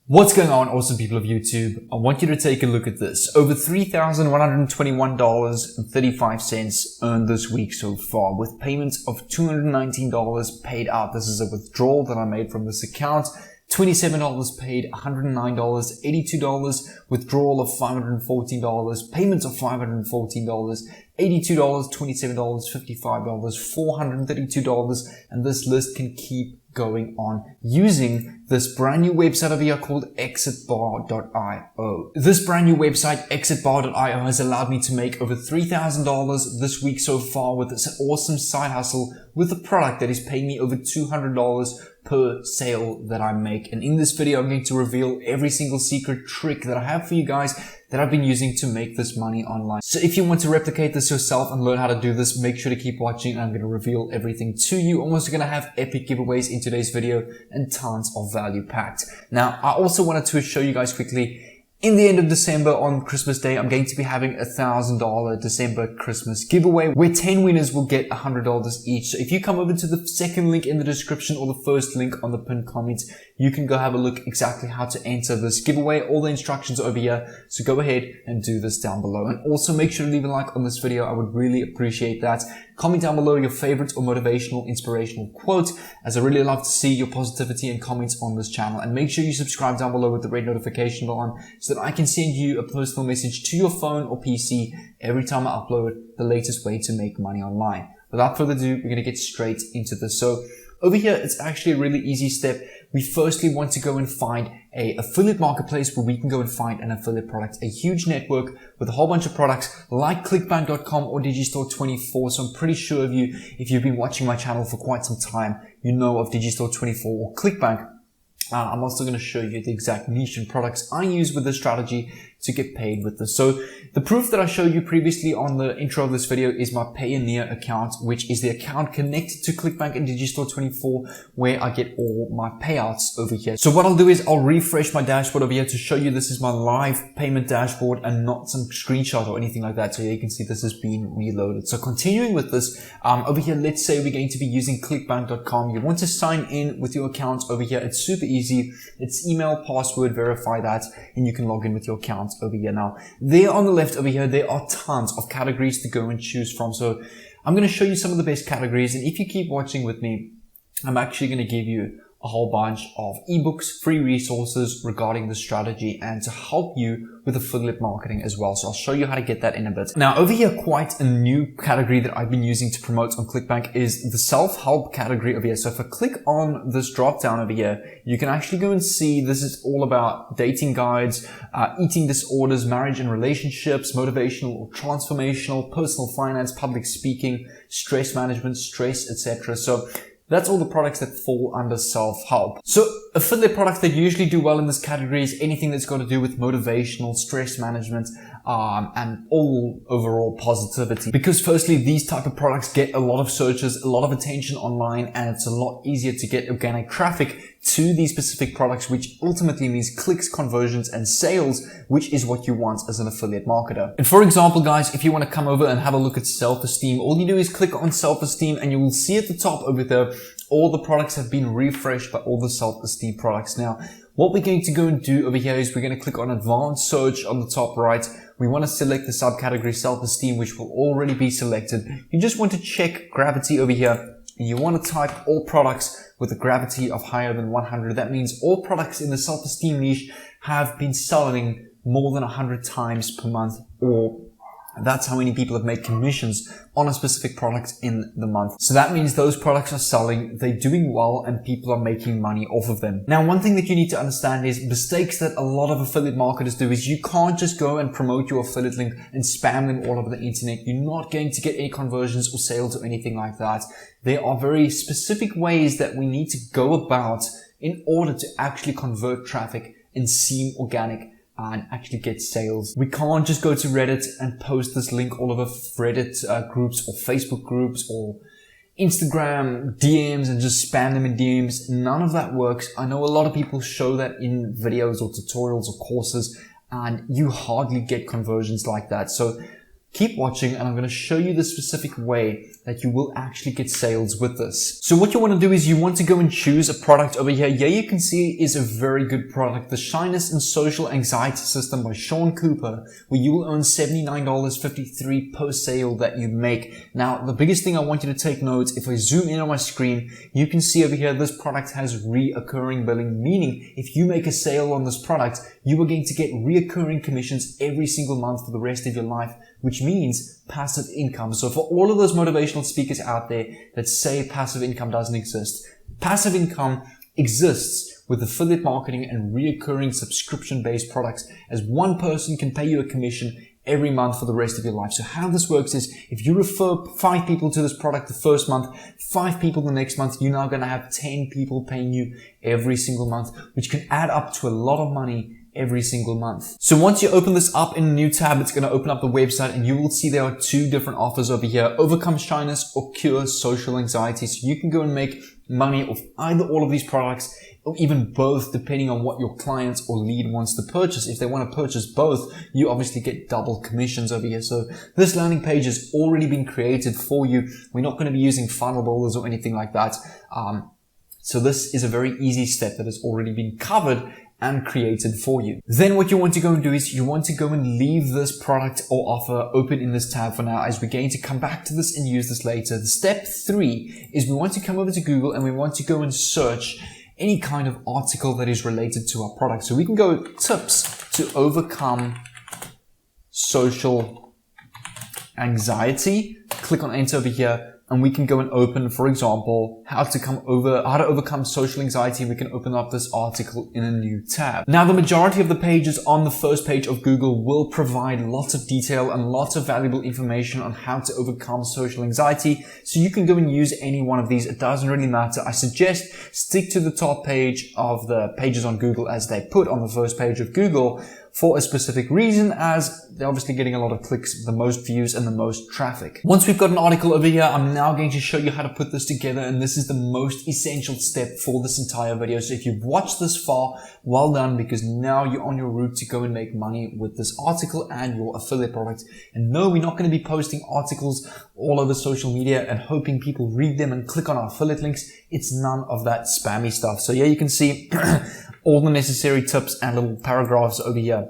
What's going on, awesome people of YouTube? I want you to take a look at this. Over $3,121.35 earned this week so far, with payments of $219 paid out. This is a withdrawal that I made from this account. $27 paid, $109, $82, withdrawal of $514, payments of $514, $82, $27, $55, $432, and this list can keep going on using this brand new website over here called exitbar.io. This brand new website, exitbar.io, has allowed me to make over $3,000 this week so far with this awesome side hustle with a product that is paying me over $200 per sale that I make. And in this video, I'm going to reveal every single secret trick that I have for you guys that I've been using to make this money online. So if you want to replicate this yourself and learn how to do this, make sure to keep watching. I'm going to reveal everything to you. I'm also going to have epic giveaways in today's video and tons of value packed. Now, I also wanted to show you guys quickly, in the end of December on Christmas Day, I'm going to be having a $1,000 December Christmas giveaway where 10 winners will get $100 each. So if you come over to the second link in the description or the first link on the pinned comments, you can go have a look exactly how to enter this giveaway. All the instructions are over here. So go ahead and do this down below. And also make sure to leave a like on this video. I would really appreciate that. Comment down below your favorite or motivational, inspirational quote, as I really love to see your positivity and comments on this channel. And make sure you subscribe down below with the red notification bell on so that I can send you a personal message to your phone or PC every time I upload the latest way to make money online. Without further ado, we're going to get straight into this. So over here, it's actually a really easy step. We firstly want to go and find a affiliate marketplace where we can go and find an affiliate product, a huge network with a whole bunch of products like Clickbank.com or Digistore24. So I'm pretty sure if you've been watching my channel for quite some time, you know of Digistore24 or Clickbank. I'm also going to show you the exact niche and products I use with this strategy to get paid with this. So the proof that I showed you previously on the intro of this video is my Payoneer account, which is the account connected to Clickbank and Digistore24 where I get all my payouts over here. So what I'll do is I'll refresh my dashboard over here to show you this is my live payment dashboard and not some screenshot or anything like that. So you can see this has been reloaded. So continuing with this, over here, let's say we're going to be using Clickbank.com. You want to sign in with your account over here. It's super easy. It's email, password, verify that, and you can log in with your account over here. Now, there on the left over here, there are tons of categories to go and choose from. So I'm going to show you some of the best categories. And if you keep watching with me, I'm actually going to give you a whole bunch of ebooks, free resources regarding the strategy and to help you with affiliate marketing as well. So I'll show you how to get that in a bit. Now over here, quite a new category that I've been using to promote on Clickbank is the self-help category over here. So if I click on this drop down over here, you can actually go and see this is all about dating guides, eating disorders, marriage and relationships, motivational or transformational, personal finance, public speaking, stress management, stress, etc. So that's all the products that fall under self-help. So affiliate products that usually do well in this category is anything that's got to do with motivational, stress management, and all overall positivity. Because firstly, these type of products get a lot of searches, a lot of attention online, and it's a lot easier to get organic traffic to these specific products, which ultimately means clicks, conversions, and sales, which is what you want as an affiliate marketer. And for example, guys, if you want to come over and have a look at self-esteem, all you do is click on self-esteem and you will see at the top over there, all the products have been refreshed by all the self-esteem products. Now, what we're going to go and do over here is we're going to click on advanced search on the top right. We want to select the subcategory self-esteem, which will already be selected. You just want to check gravity over here. And you want to type all products with a gravity of higher than 100. That means all products in the self-esteem niche have been selling more than 100 times per month, or that's how many people have made commissions on a specific product in the month. So that means those products are selling, they're doing well, and people are making money off of them. Now, one thing that you need to understand is mistakes that a lot of affiliate marketers do is you can't just go and promote your affiliate link and spam them all over the internet. You're not going to get any conversions or sales or anything like that. There are very specific ways that we need to go about in order to actually convert traffic and seem organic and actually get sales. We can't just go to Reddit and post this link all over Reddit groups or Facebook groups or Instagram DMs and just spam them in DMs. None of that works. I know a lot of people show that in videos or tutorials or courses, and you hardly get conversions like that. So Keep watching, and I'm going to show you the specific way that you will actually get sales with this. So what you want to do is you want to go and choose a product over here. Here you can see is a very good product, the Shyness and Social Anxiety System by Sean Cooper, where you will earn $79.53 per sale that you make. Now, the biggest thing I want you to take note, if I zoom in on my screen, you can see over here this product has reoccurring billing, meaning if you make a sale on this product, you are going to get reoccurring commissions every single month for the rest of your life, which means passive income. So for all of those motivational speakers out there that say passive income doesn't exist, passive income exists with affiliate marketing and reoccurring subscription-based products, as one person can pay you a commission every month for the rest of your life. So how this works is if you refer 5 people to this product the first month, 5 people the next month, you're now going to have 10 people paying you every single month, which can add up to a lot of money every single month. So once you open this up in a new tab, it's going to open up the website, and you will see there are 2 different offers over here: overcome shyness or cure social anxiety. So you can go and make money off either all of these products, or even both, depending on what your client or lead wants to purchase. If they want to purchase both, you obviously get double commissions over here. So this landing page has already been created for you. We're not going to be using funnel builders or anything like that. So this is a very easy step that has already been covered and created for you. Then what you want to go and do is you want to go and leave this product or offer open in this tab for now, as we're going to come back to this and use this later. The step 3 is we want to come over to Google and we want to go and search any kind of article that is related to our product. So we can go tips to overcome social anxiety, click on enter over here, and we can go and open, for example, how to overcome social anxiety. We can open up this article in a new tab. Now, the majority of the pages on the first page of Google will provide lots of detail and lots of valuable information on how to overcome social anxiety. So you can go and use any one of these. It doesn't really matter. I suggest stick to the top page of the pages on Google as they put on the first page of Google, for a specific reason, as they're obviously getting a lot of clicks, the most views and the most traffic. Once we've got an article over here, I'm now going to show you how to put this together, and this is the most essential step for this entire video. So if you've watched this far, well done, because now you're on your route to go and make money with this article and your affiliate product. And no, we're not going to be posting articles all over social media and hoping people read them and click on our affiliate links. It's none of that spammy stuff. So yeah, you can see all the necessary tips and little paragraphs over here,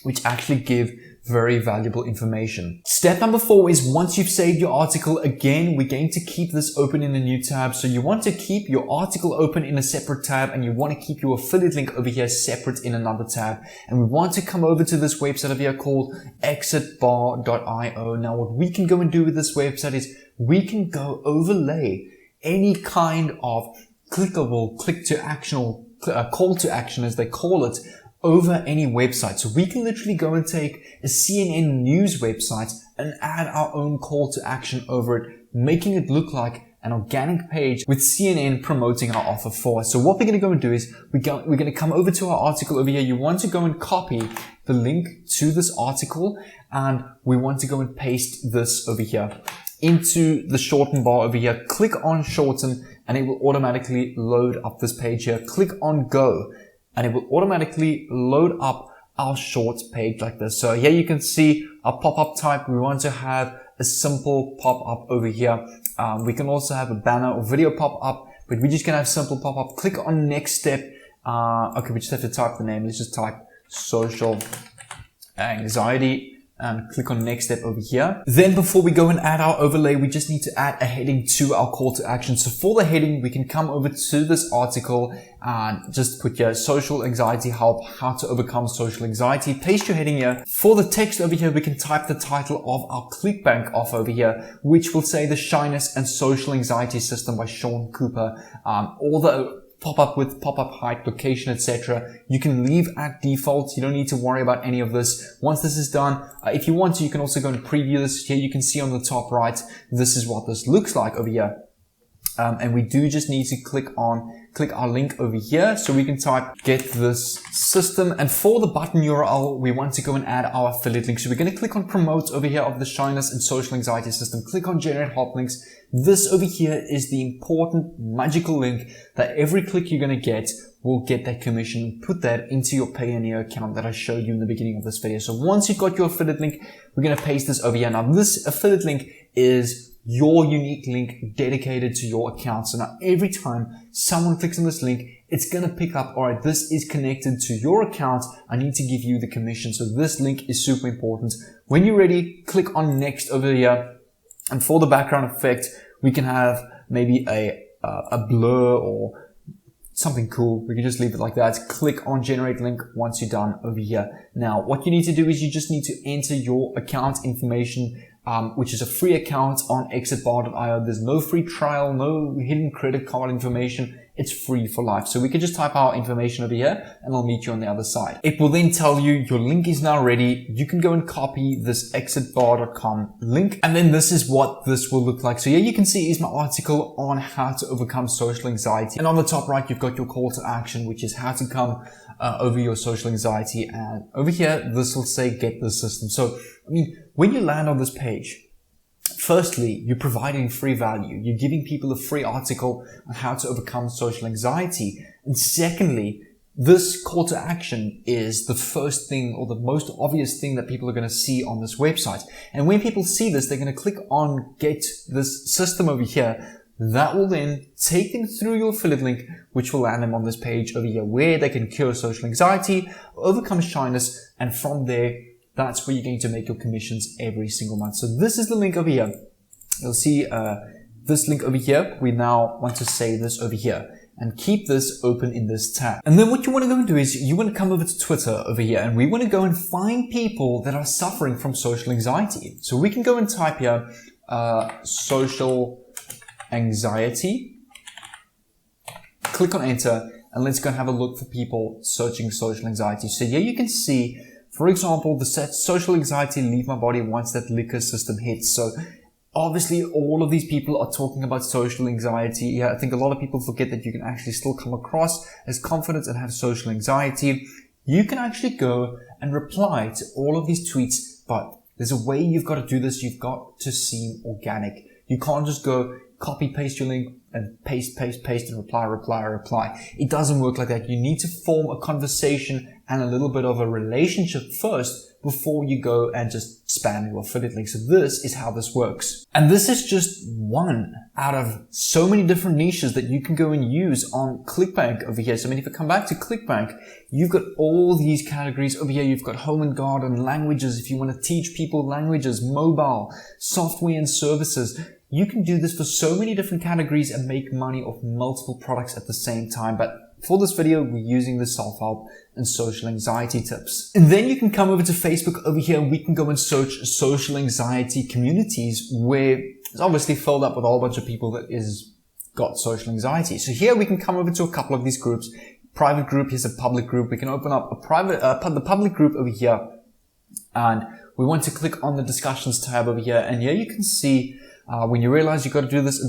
which actually give very valuable information. Step number 4 is once you've saved your article, again, we're going to keep this open in a new tab. So you want to keep your article open in a separate tab, and you want to keep your affiliate link over here separate in another tab. And we want to come over to this website over here called exitbar.io. Now, what we can go and do with this website is we can go overlay any kind of clickable, click to action, or call to action as they call it, over any website. So we can literally go and take a CNN news website and add our own call to action over it, making it look like an organic page with CNN promoting our offer for us. So what we're going to go and do is we're going to come over to our article over here. You want to go and copy the link to this article, and we want to go and paste this over here into the shorten bar over here. Click on shorten and it will automatically load up this page here. Click on go and it will automatically load up our short page like this. So here you can see our pop-up type. We want to have a simple pop-up over here. We can also have a banner or video pop-up, but we're just going to have simple pop-up. Click on next step. Okay, we just have to type the name. Let's just type social anxiety and click on next step over here. Then before we go and add our overlay, we just need to add a heading to our call to action. So for the heading, we can come over to this article and just put your social anxiety help, how to overcome social anxiety. Paste your heading here. For the text over here, we can type the title of our Clickbank offer over here, which will say the Shyness and Social Anxiety System by Sean Cooper. All the pop-up with pop-up height, location, etc. You can leave at default. You don't need to worry about any of this. Once this is done, if you want to, you can also go and preview this. Here you can see on the top right, this is what this looks like over here. And we do just need to click on click our link over here. So we can type get this system. And for the button URL, we want to go and add our affiliate link. So we're going to click on promote over here of the shyness and social anxiety system. Click on generate hot links. This over here is the important magical link that every click you're going to get will get that commission. Put that into your Payoneer account that I showed you in the beginning of this video. So once you've got your affiliate link, we're going to paste this over here. Now this affiliate link is your unique link dedicated to your account. So now every time someone clicks on this link, it's going to pick up, all right, this is connected to your account. I need to give you the commission. So this link is super important. When you're ready, click on next over here. And for the background effect, we can have maybe a blur or something cool. We can just leave it like that. Click on generate link once you're done over here. Now, what you need to do is you just need to enter your account information, which is a free account on exitbar.io. There's no free trial, no hidden credit card information. It's free for life. So we can just type our information over here and I'll meet you on the other side. It will then tell you your link is now ready. You can go and copy this exitbar.com link. And then this is what this will look like. So here you can see is my article on how to overcome social anxiety. And on the top right, you've got your call to action, which is how to come over your social anxiety. And over here, this will say get the system. So, I mean, when you land on this page, firstly, you're providing free value. You're giving people a free article on how to overcome social anxiety. And secondly, this call to action is the first thing or the most obvious thing that people are going to see on this website. And when people see this, they're going to click on get this system over here. That will then take them through your affiliate link, which will land them on this page over here where they can cure social anxiety, overcome shyness, and from there, that's where you're going to make your commissions every single month. So this is the link over here. You'll see this link over here. We now want to save this over here and keep this open in this tab. And then what you want to go and do is you want to come over to Twitter over here and we want to go and find people that are suffering from social anxiety. So we can go and type here social anxiety. Click on enter and let's go and have a look for people searching social anxiety. So here you can see, for example, the set social anxiety leave my body once that liquor system hits. So obviously all of these people are talking about social anxiety. Yeah, I think a lot of people forget that you can actually still come across as confident and have social anxiety. You can actually go and reply to all of these tweets, but there's a way you've got to do this. You've got to seem organic. You can't just go copy, paste your link and paste and reply. It doesn't work like that. You need to form a conversation and a little bit of a relationship first before you go and just spam your affiliate link. So this is how this works. And this is just one out of so many different niches that you can go and use on Clickbank over here. So I mean, if you come back to Clickbank, you've got all these categories over here. You've got home and garden, languages. If you want to teach people languages, mobile, software and services, you can do this for so many different categories and make money off multiple products at the same time. But for this video, we're using the self-help and social anxiety tips. And then you can come over to Facebook over here and we can go and search social anxiety communities where it's obviously filled up with a whole bunch of people that is got social anxiety. So here we can come over to a couple of these groups. Private group, here's a public group. We can open up the public group over here and we want to click on the discussions tab over here. And here you can see when you realize you've got to do this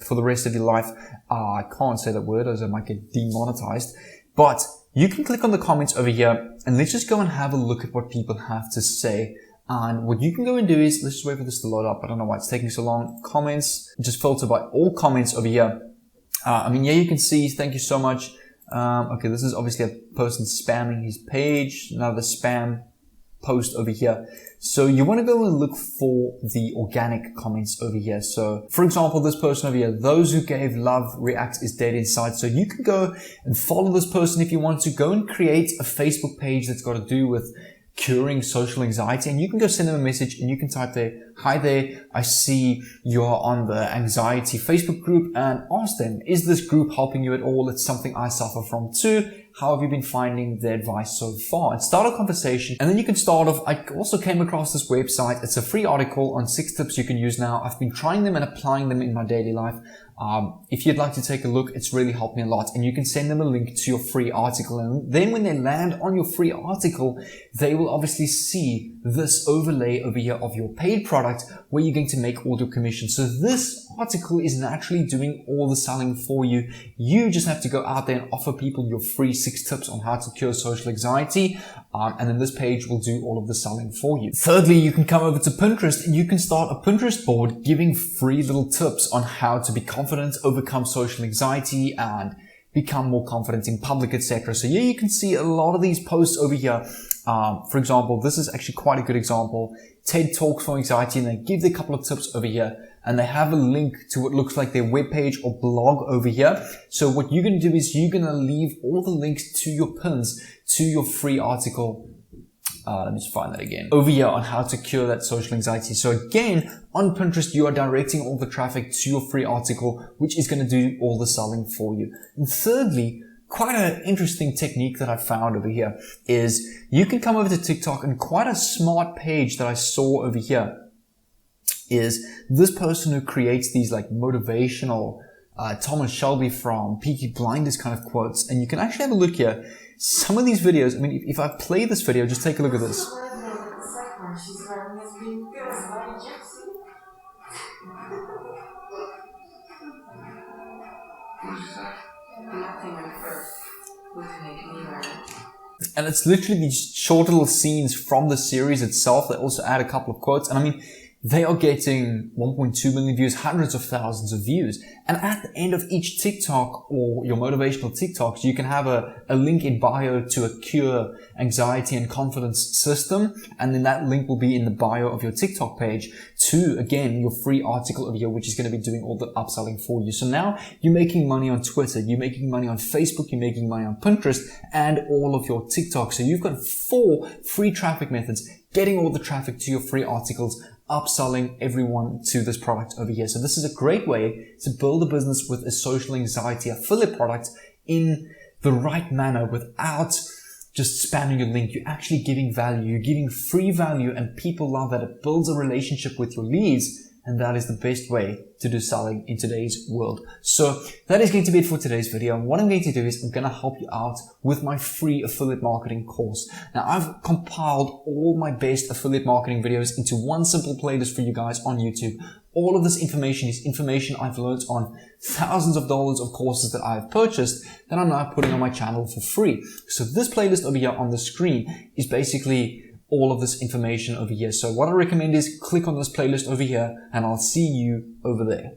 for the rest of your life. I can't say that word as I might get demonetized, but you can click on the comments over here and let's just go and have a look at what people have to say. And what you can go and do is, let's just wait for this to load up. I don't know why it's taking so long. Comments, just filter by all comments over here. I mean, yeah, you can see, thank you so much. Okay, this is obviously a person spamming his page. Another spam post over here. So you want to go and look for the organic comments over here. So for example, this person over here, those who gave love react is dead inside. So you can go and follow this person if you want to. Go and create a Facebook page that's got to do with curing social anxiety, and you can go send them a message and you can type there, hi there, I see you're on the anxiety Facebook group, and ask them, is this group helping you at all? It's something I suffer from too. how have you been finding the advice so far? And start a conversation. And then you can start off. I also came across this website. It's a free article on 6 tips you can use now. I've been trying them and applying them in my daily life. If you'd like to take a look, it's really helped me a lot. And you can send them a link to your free article. And then when they land on your free article, they will obviously see this overlay over here of your paid product where you're going to make all your commission. So this article is naturally doing all the selling for you. You just have to go out there and offer people your free 6 tips on how to cure social anxiety. And then this page will do all of the selling for you. Thirdly, you can come over to Pinterest and you can start a Pinterest board giving free little tips on how to be confident, overcome social anxiety, and become more confident in public, etc. So yeah, you can see a lot of these posts over here. For example, this is actually quite a good example. TED Talks for Anxiety, and they give a couple of tips over here. And they have a link to what looks like their webpage or blog over here. So what you're going to do is you're going to leave all the links to your pins to your free article. Let me just find that again. Over here on how to cure that social anxiety. So again, on Pinterest, you are directing all the traffic to your free article, which is going to do all the selling for you. And thirdly, quite an interesting technique that I found over here is you can come over to TikTok, and quite a smart page that I saw over here is this person who creates these like motivational Thomas Shelby from Peaky Blinders kind of quotes. And you can actually have a look here. Some of these videos, I mean, if I play this video, just take a look at this. And it's literally these short little scenes from the series itself. They also add a couple of quotes. And I mean, they are getting 1.2 million views, hundreds of thousands of views. And at the end of each TikTok or your motivational TikToks, you can have a link in bio to a cure anxiety and confidence system. And then that link will be in the bio of your TikTok page to, again, your free article over here, which is going to be doing all the upselling for you. So now you're making money on Twitter, you're making money on Facebook, you're making money on Pinterest, and all of your TikToks. So you've got 4 free traffic methods, getting all the traffic to your free articles, upselling everyone to this product over here. So this is a great way to build a business with a social anxiety affiliate product in the right manner without just spamming your link. You're actually giving value. You're giving free value, and people love that. It builds a relationship with your leads, and that is the best way to do selling in today's world. So that is going to be it for today's video. And what I'm going to do is I'm going to help you out with my free affiliate marketing course. Now, I've compiled all my best affiliate marketing videos into one simple playlist for you guys on YouTube. All of this information is information I've learned on thousands of dollars of courses that I've purchased that I'm now putting on my channel for free. So this playlist over here on the screen is basically all of this information over here. So what I recommend is click on this playlist over here, and I'll see you over there.